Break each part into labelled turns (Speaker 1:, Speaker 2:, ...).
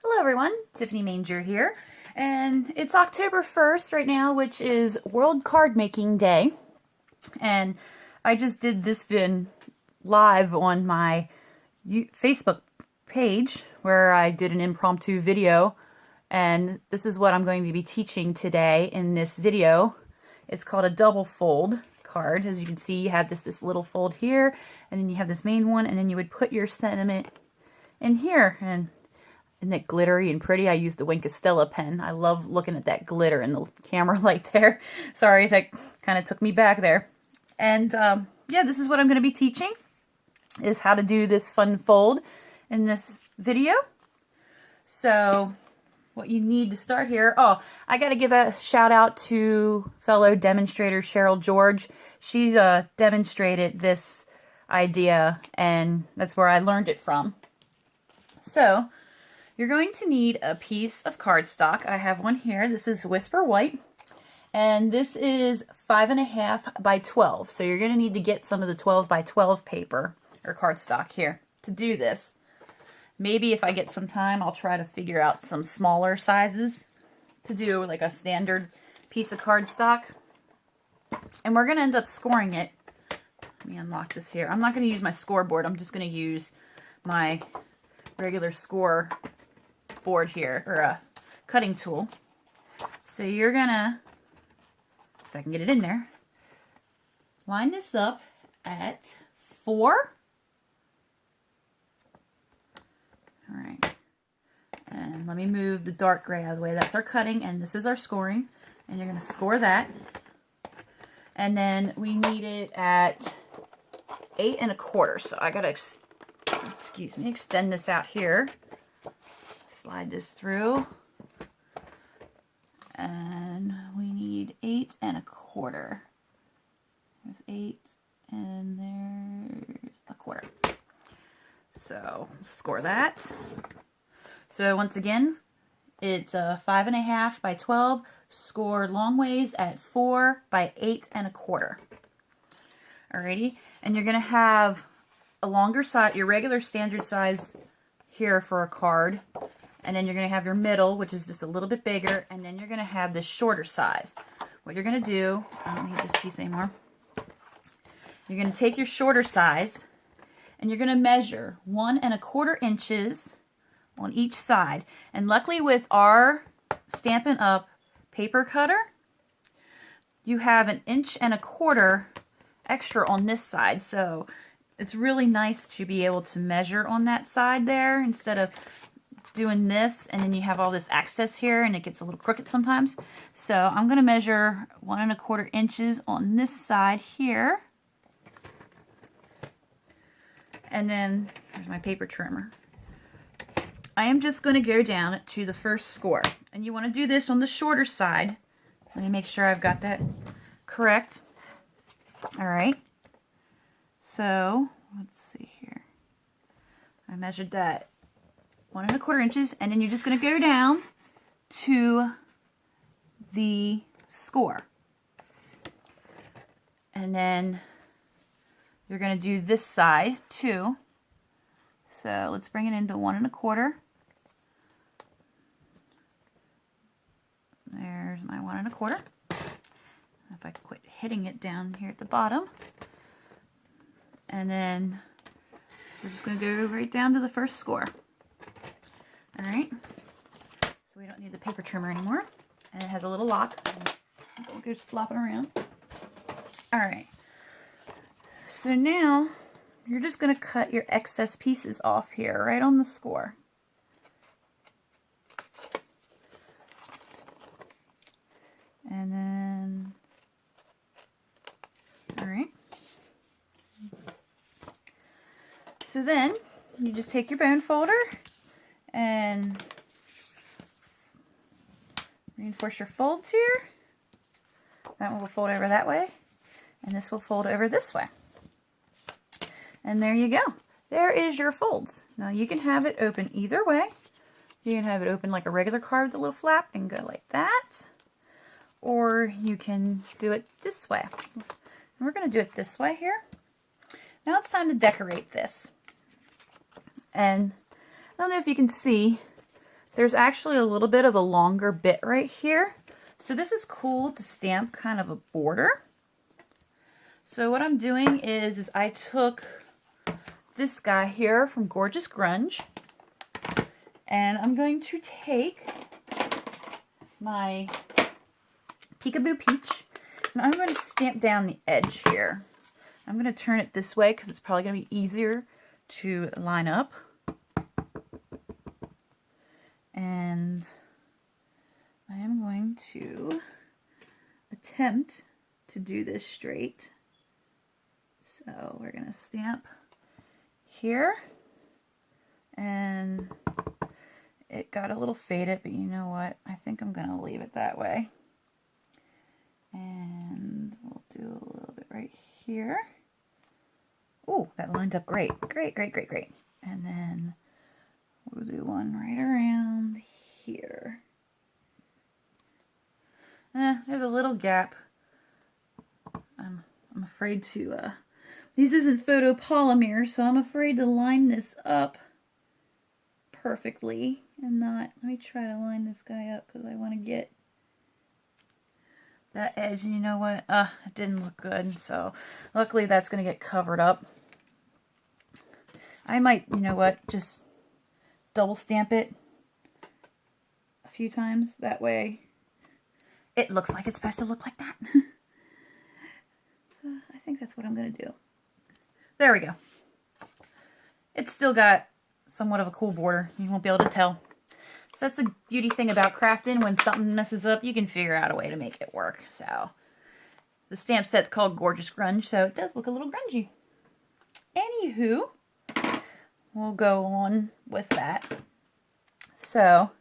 Speaker 1: Hello everyone, Tiffany Manger here, and it's October 1st right now, which is World Card Making Day, and I just did this vid live on my Facebook page where I did an impromptu video, and this is what I'm going to be teaching today in this video. It's called a double fold card. As you can see, you have this little fold here, and then you have this main one, and then you would put your sentiment in here, and isn't it glittery and pretty? I used the Wink of Stella pen. I love looking at that glitter in the camera light there. Sorry, that kind of took me back there. And yeah, this is what I'm going to be teaching, is how to do this fun fold in this video. So what you need to start here, oh, I got to give a shout out to fellow demonstrator Cheryl George. She's demonstrated this idea, and that's where I learned it from. So you're going to need a piece of cardstock. I have one here. This is Whisper White, and this is 5.5 by 12. So you're going to need to get some of the 12 by 12 paper or cardstock here to do this. Maybe if I get some time, I'll try to figure out some smaller sizes to do like a standard piece of cardstock. And we're going to end up scoring it. Let me unlock this here. I'm not going to use my scoreboard. I'm just going to use my regular score board here, or a cutting tool. So you're gonna, if I can get it in there, line this up at 4. All right, and let me move the dark gray out of the way. That's our cutting, and this is our scoring, and you're gonna score that. And then we need it at 8.25. So I gotta, excuse me, extend this out here. Slide this through, and we need 8.25. There's 8, and there's 1/4. So score that. So once again, it's a 5.5 by 12, scored long ways at 4 by 8.25. Alrighty, and you're gonna have a longer side, your regular standard size here for a card. And then you're going to have your middle, which is just a little bit bigger, and then you're going to have this shorter size. What you're going to do, I don't need this piece anymore. You're going to take your shorter size, and you're going to measure 1.25 inches on each side. And luckily with our Stampin' Up paper cutter, you have 1.25 inches extra on this side. So it's really nice to be able to measure on that side there instead of doing this, and then you have all this excess here and it gets a little crooked sometimes. So I'm going to measure 1.25 inches on this side here. And then there's my paper trimmer. I am just going to go down to the first score. And you want to do this on the shorter side. Let me make sure I've got that correct. Alright. So let's see here. I measured that 1.25 inches, and then you're just going to go down to the score. And then you're going to do this side too. So let's bring it into 1.25. There's my 1.25. If I quit hitting it down here at the bottom. And then we're just going to go right down to the first score. Alright, so we don't need the paper trimmer anymore, and it has a little lock. Don't go flopping around. Alright, so now you're just going to cut your excess pieces off here, right on the score. And then, alright, so then you just take your bone folder and reinforce your folds here. That one will fold over that way, and this will fold over this way. And there you go. There is your folds. Now you can have it open either way. You can have it open like a regular card with a little flap and go like that. Or you can do it this way. And we're going to do it this way here. Now it's time to decorate this. And I don't know if you can see, there's actually a little bit of a longer bit right here. So this is cool to stamp kind of a border. So what I'm doing is I took this guy here from Gorgeous Grunge, and I'm going to take my Peekaboo Peach, and I'm going to stamp down the edge here. I'm going to turn it this way because it's probably going to be easier to line up. And I am going to attempt to do this straight. So we're going to stamp here, and it got a little faded, but you know what? I think I'm going to leave it that way. And we'll do a little bit right here. Oh, that lined up great. Great, great, great, great. And then we'll do one right around here. There's a little gap. I'm afraid to, this isn't photopolymer, so I'm afraid to line this up perfectly and not, let me try to line this guy up because I want to get that edge, and you know what, it didn't look good, so luckily that's going to get covered up. I might, you know what, just double stamp it a few times, that way it looks like it's supposed to look like that. So I think that's what I'm going to do. There we go. It's still got somewhat of a cool border. You won't be able to tell. So that's the beauty thing about crafting. When something messes up, you can figure out a way to make it work. So the stamp set's called Gorgeous Grunge, so it does look a little grungy. Anywho, we'll go on with that. So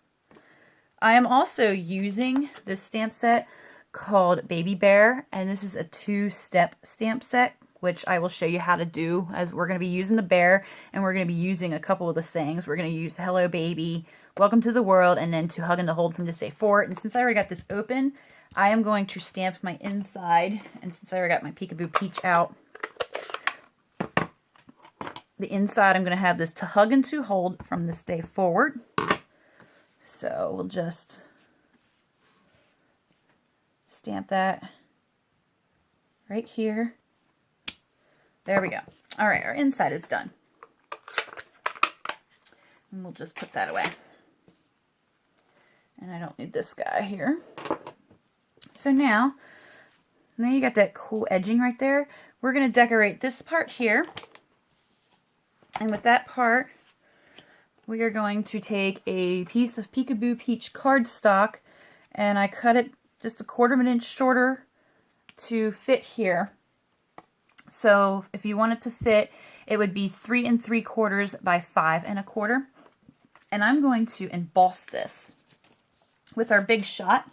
Speaker 1: I am also using this stamp set called Baby Bear, and this is a 2-step stamp set, which I will show you how to do, as we're going to be using the bear, and we're going to be using a couple of the sayings. We're going to use Hello Baby, Welcome to the World, and then To Hug and to Hold from To Say For It. And since I already got this open, I am going to stamp my inside, and since I already got my Peekaboo Peach out, the inside I'm going to have this To Hug and To Hold from This Day Forward. So we'll just stamp that right here. There we go. All right, our inside is done. And we'll just put that away. And I don't need this guy here. So now you got that cool edging right there. We're going to decorate this part here. And with that part, we are going to take a piece of Peekaboo Peach cardstock, and I cut it just 1/4 of an inch shorter to fit here. So if you want it to fit, it would be 3 3/4 by 5 1/4. And I'm going to emboss this with our Big Shot.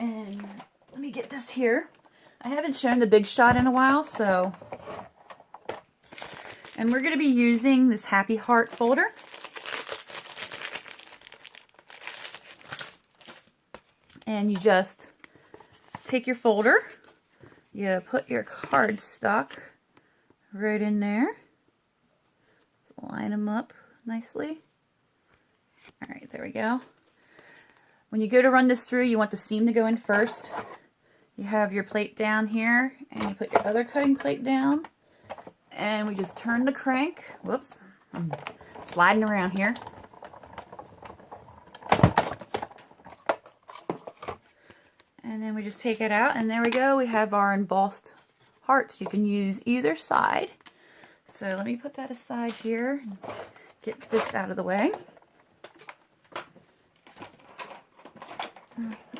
Speaker 1: And let me get this here. I haven't shown the Big Shot in a while, so. And we're going to be using this Happy Heart folder. And you just take your folder, you put your cardstock right in there. Let's line them up nicely. All right, there we go. When you go to run this through, you want the seam to go in first. You have your plate down here, and you put your other cutting plate down. And we just turn the crank. Whoops, I'm sliding around here. And then we just take it out, and there we go. We have our embossed hearts. You can use either side. So let me put that aside here and get this out of the way.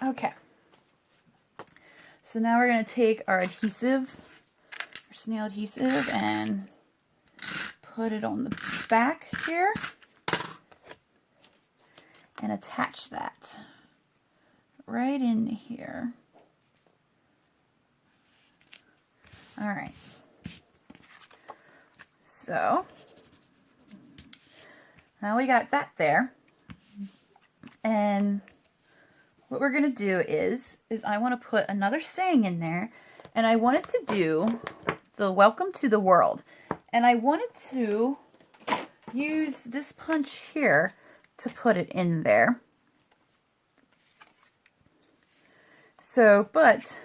Speaker 1: Okay. So now we're going to take our adhesive, our snail adhesive, and put it on the back here and attach that right in here. All right. So now we got that there. And what we're going to do is I want to put another saying in there, and I wanted to do the Welcome to the World. And I wanted to use this punch here to put it in there. So, but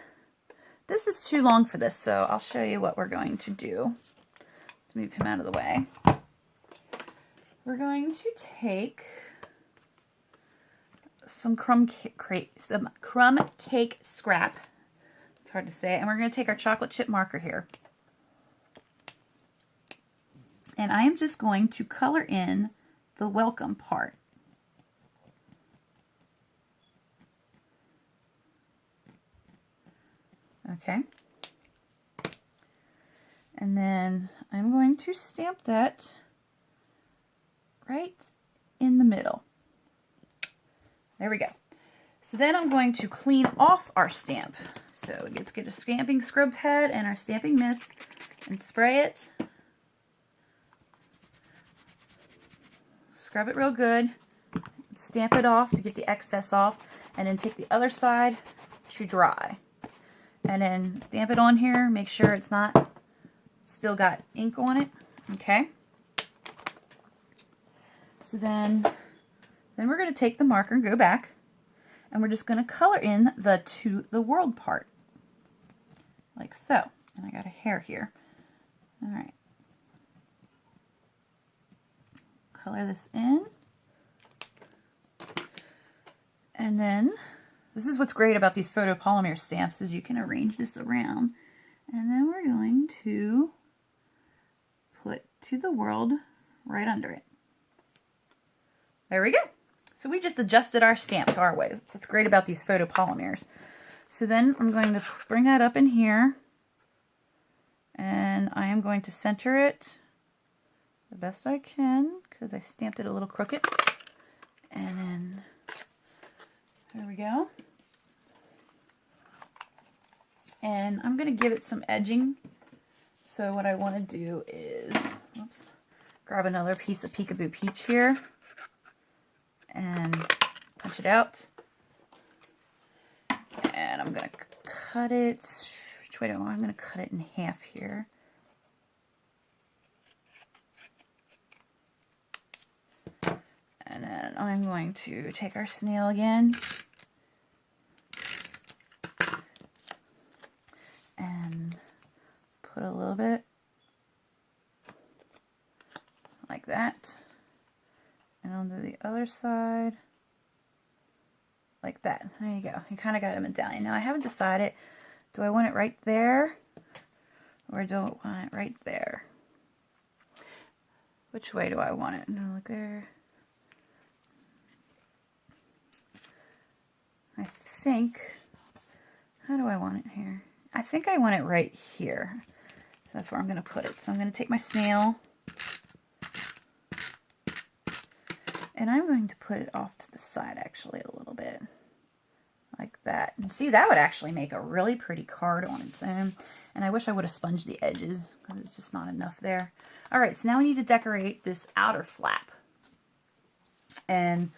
Speaker 1: this is too long for this, so I'll show you what we're going to do. Let's move him out of the way. We're going to take some crumb cake scrap. It's hard to say. And we're going to take our chocolate chip marker here. And I am just going to color in the welcome part. Okay. And then I'm going to stamp that right in the middle. There we go. So then I'm going to clean off our stamp. So let's get a stamping scrub pad and our stamping mist and spray it. Scrub it real good. Stamp it off to get the excess off. And then take the other side to dry. And then stamp it on here. Make sure it's not still got ink on it. Okay. So then we're going to take the marker and go back, and we're just going to color in the to the world part, like so. And I got a hair here. All right. Color this in. And then, this is what's great about these photopolymer stamps, is you can arrange this around. And then we're going to put to the world right under it. There we go. So we just adjusted our stamp to our way. That's what's great about these photopolymers. So then I'm going to bring that up in here, and I am going to center it the best I can because I stamped it a little crooked. And then there we go. And I'm going to give it some edging. So what I want to do is, oops, grab another piece of Peekaboo Peach here and punch it out. And I'm going to cut it, which way do I want? I'm going to cut it in half here. And then I'm going to take our snail again and put a little bit like that, and onto the other side like that. There you go. You kind of got a medallion. Now I haven't decided, do I want it right there or do I want it right there? Which way do I want it? No, look there. I think, how do I want it here? I think I want it right here. So that's where I'm going to put it. So I'm going to take my snail and I'm going to put it off to the side actually a little bit. Like that. And see, that would actually make a really pretty card on its own. And I wish I would have sponged the edges because it's just not enough there. Alright, so now we need to decorate this outer flap. And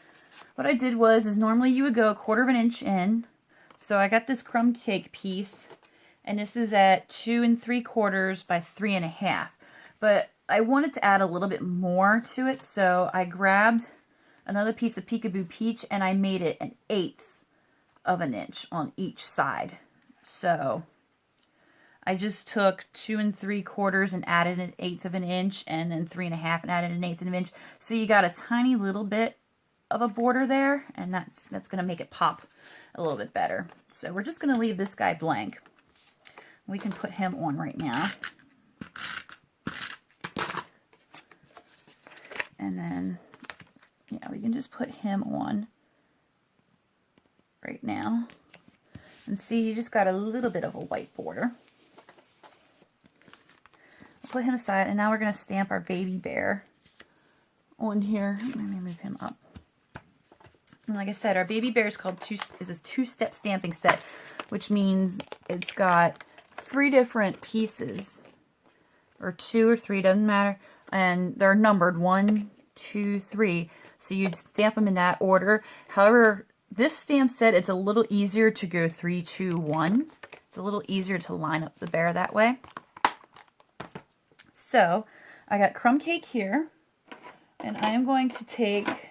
Speaker 1: what I did was, normally you would go 1/4 inch in. So I got this crumb cake piece. And this is at 2 3/4 by 3 1/2. But I wanted to add a little bit more to it. So I grabbed another piece of Peekaboo Peach and I made it 1/8 of an inch on each side. So I just took 2 3/4 and added 1/8 of an inch, and then 3 1/2 and added 1/8 of an inch. So you got a tiny little bit of a border there, and that's going to make it pop a little bit better. So we're just going to leave this guy blank. We can put him on right now. And then, yeah, we can just put him on right now. And see, you just got a little bit of a white border. Put him aside, and now we're going to stamp our baby bear on here. Let me move him up. And like I said, our baby bear is called is a 2-step stamping set, which means it's got 3 different pieces, or 2 or 3, doesn't matter, and they're numbered 1, 2, 3. So you'd stamp them in that order. However, this stamp set, it's a little easier to go 3, 2, 1. It's a little easier to line up the bear that way. So I got crumb cake here, And I am going to take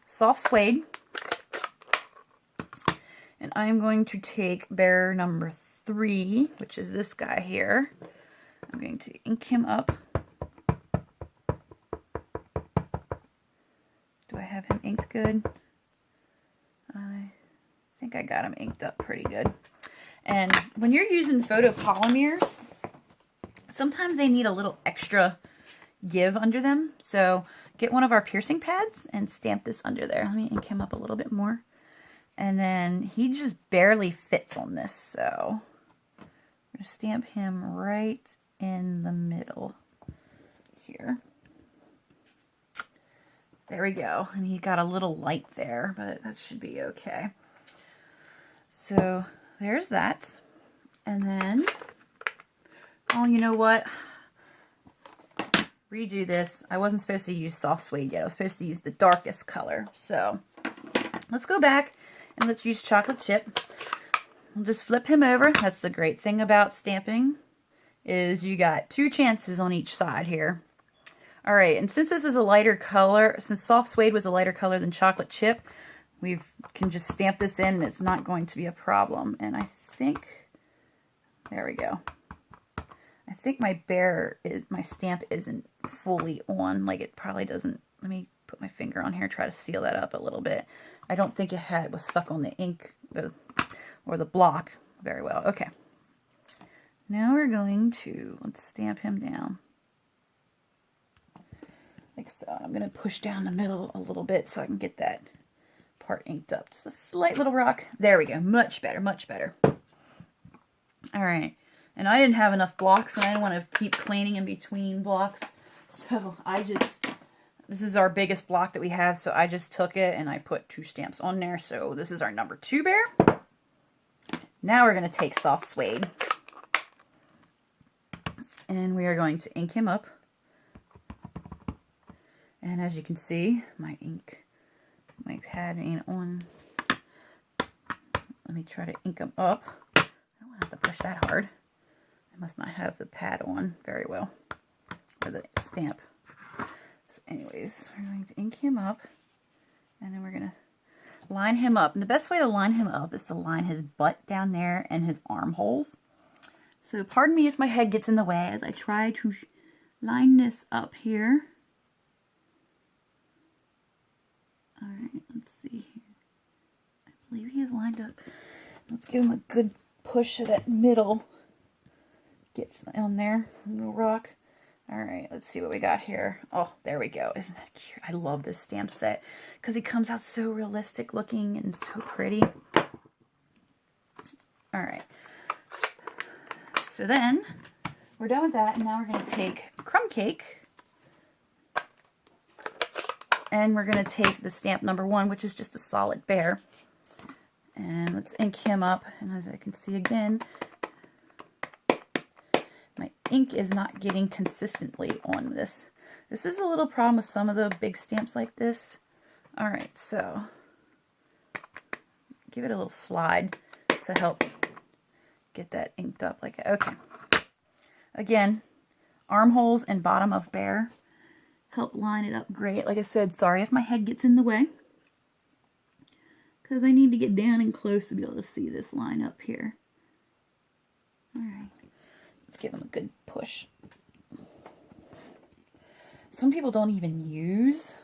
Speaker 1: soft suede, and I am going to take bear number 3, which is this guy here. I'm going to ink him up. Do I have him inked good? I think I got him inked up pretty good. And when you're using photopolymers, sometimes they need a little extra give under them. So get one of our piercing pads and stamp this under there. Let me ink him up a little bit more. And then he just barely fits on this, so I'm going to stamp him right in the middle here. There we go. And he got a little light there, but that should be okay. So there's that. And then, oh, you know what? Redo this. I wasn't supposed to use soft suede yet. I was supposed to use the darkest color. So let's go back and let's use chocolate chip. We'll just flip him over. That's the great thing about stamping, is you got 2 chances on each side here. All right, and since this is a lighter color, since soft suede was a lighter color than chocolate chip, we can just stamp this in and it's not going to be a problem. And I think, there we go. I think my stamp isn't fully on, like it probably doesn't. Let me put my finger on here, try to seal that up a little bit. I don't think it was stuck on the ink or the block very well. Okay. Now we're going to, let's stamp him down. Like so. I'm going to push down the middle a little bit so I can get that part inked up. Just a slight little rock. There we go. Much better, much better. All right. And I didn't have enough blocks, and I didn't want to keep cleaning in between blocks. So this is our biggest block that we have, so I just took it and I put 2 stamps on there. So this is our number 2 bear. Now we're going to take soft suede. And we are going to ink him up. And as you can see, my pad ain't on. Let me try to ink him up. I don't have to push that hard. I must not have the pad on very well, or the stamp. So anyways, we're going to ink him up, and then we're going to line him up. And the best way to line him up is to line his butt down there and his armholes. So pardon me if my head gets in the way as I try to line this up here. All right, let's see here. I believe he is lined up. Let's give him a good push so that middle gets on there, little rock. All right, let's see what we got here. Oh, there we go. Isn't that cute? I love this stamp set because he comes out so realistic looking and so pretty. All right. So then we're done with that, and now we're going to take crumb cake, and we're going to take the stamp number 1, which is just a solid bear, and let's ink him up. And as I can see again, my ink is not getting consistently on this. This is a little problem with some of the big stamps like this. All right, so give it a little slide to help get that inked up like that. Okay. Again, armholes and bottom of bear help line it up great. Like I said, sorry if my head gets in the way, because I need to get down and close to be able to see this line up here. All right. Let's give him a good push. Some people don't even use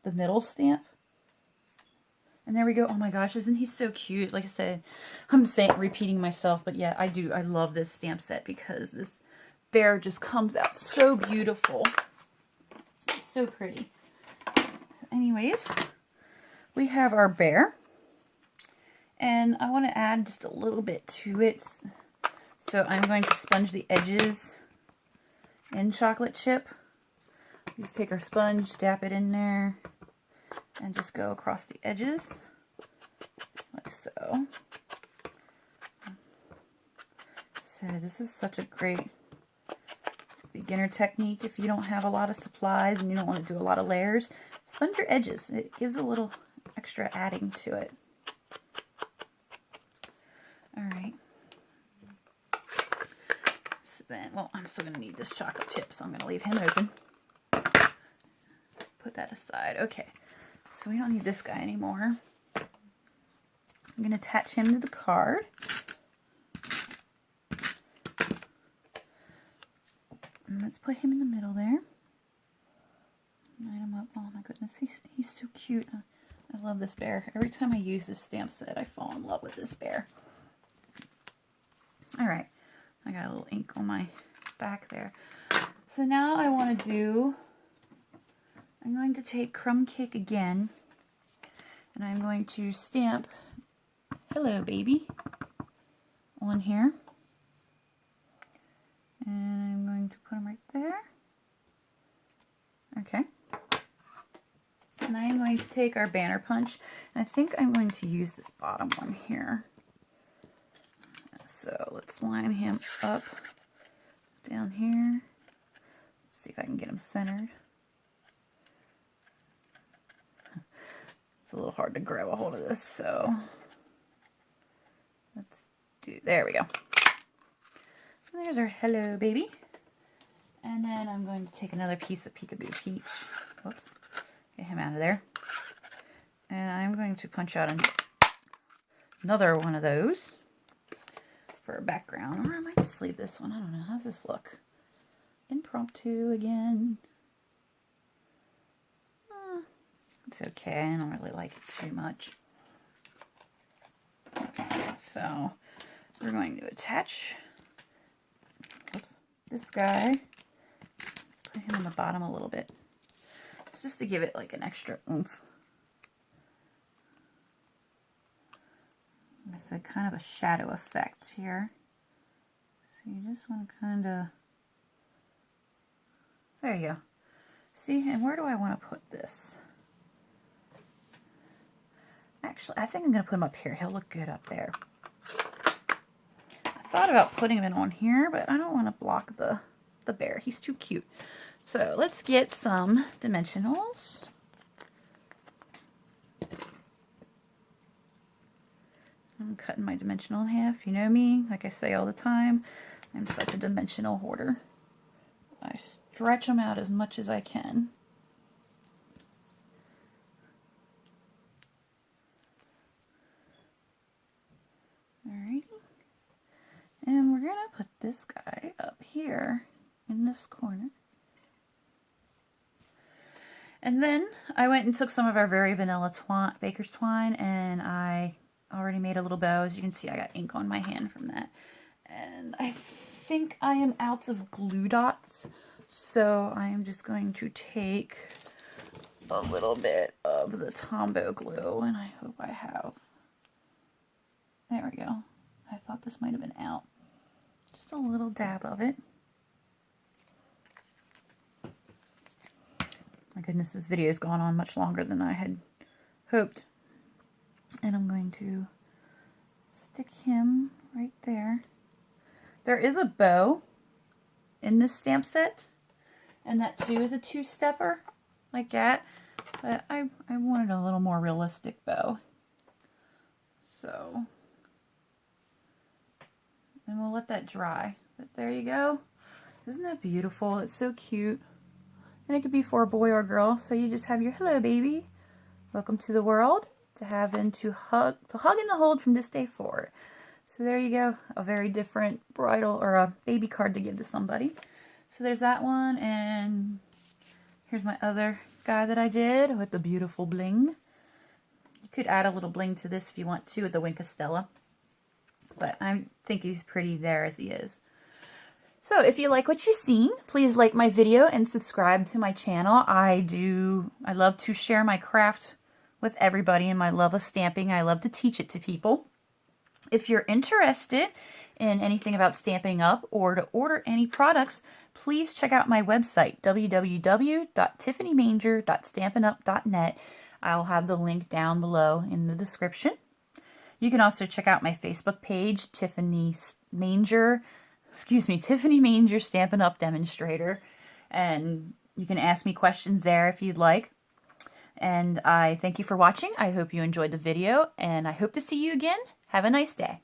Speaker 1: the middle stamp. And there we go. Oh my gosh, isn't he so cute? Like I said, I'm repeating myself, but yeah, I love this stamp set because this bear just comes out so beautiful. So pretty. So anyways, we have our bear. And I want to add just a little bit to it. So I'm going to sponge the edges in chocolate chip. Just take our sponge, dap it in there, and just go across the edges, like so. So this is such a great beginner technique if you don't have a lot of supplies and you don't want to do a lot of layers. Sponge your edges. It gives a little extra adding to it. Alright. So then, well, I'm still going to need this chocolate chip, so I'm going to leave him open. put that aside. Okay, so we don't need this guy anymore. I'm going to attach him to the card. And let's put him in the middle there. Line him up. Oh my goodness, he's so cute. I love this bear. Every time I use this stamp set, I fall in love with this bear. Alright, I got a little ink on my back there. So now I want to do, I'm going to take Crumb Cake again, and I'm going to stamp Hello Baby on here. And I'm going to put him right there. Okay. And I am going to take our banner punch, and I think I'm going to use this bottom one here. So let's line him up down here. Let's see if I can get him centered. It's a little hard to grab a hold of this, so let's do, there we go. And there's our Hello Baby. And then I'm going to take another piece of Peekaboo Peach. Whoops. Get him out of there. And I'm going to punch out another one of those for a background. Or I might just leave this one. I don't know. How's this look? Impromptu again. It's okay. I don't really like it too much. So we're going to attach this guy. Let's put him on the bottom a little bit, just to give it like an extra oomph. It's a kind of a shadow effect here. So you just want to kind of, there you go. See, and where do I want to put this? Actually, I think I'm going to put him up here. He'll look good up there. I thought about putting him on here, but I don't want to block the bear. He's too cute. So let's get some dimensionals. I'm cutting my dimensional in half. You know me, like I say all the time, I'm such a dimensional hoarder. I stretch them out as much as I can. Alrighty. And we're going to put this guy up here in this corner. And then I went and took some of our very vanilla baker's twine, and I already made a little bow. As you can see, I got ink on my hand from that. And I think I am out of glue dots, so I am just going to take a little bit of the Tombow glue, and I hope I have. There we go. I thought this might have been out. Just a little dab of it. My goodness, this video has gone on much longer than I had hoped. And I'm going to stick him right there. There is a bow in this stamp set, and that too is a two-stepper, like that. But I wanted a little more realistic bow. So, and we'll let that dry. But there you go. Isn't that beautiful? It's so cute. And it could be for a boy or a girl. So you just have your hello baby. Welcome to the world. To have and to hug and to hold from this day forward. So there you go. A very different bridal or a baby card to give to somebody. So there's that one. And here's my other guy that I did with the beautiful bling. You could add a little bling to this if you want to with the Wink of Stella. But I think he's pretty there as he is. So if you like what you've seen, please like my video and subscribe to my channel. I love to share my craft with everybody and my love of stamping. I love to teach it to people. If you're interested in anything about Stampin' Up or to order any products, please check out my website, www.tiffanymanger.stampinup.net. I'll have the link down below in the description. You can also check out my Facebook page, Tiffany Manger Stampin' Up Demonstrator, and you can ask me questions there if you'd like. And I thank you for watching. I hope you enjoyed the video, and I hope to see you again. Have a nice day.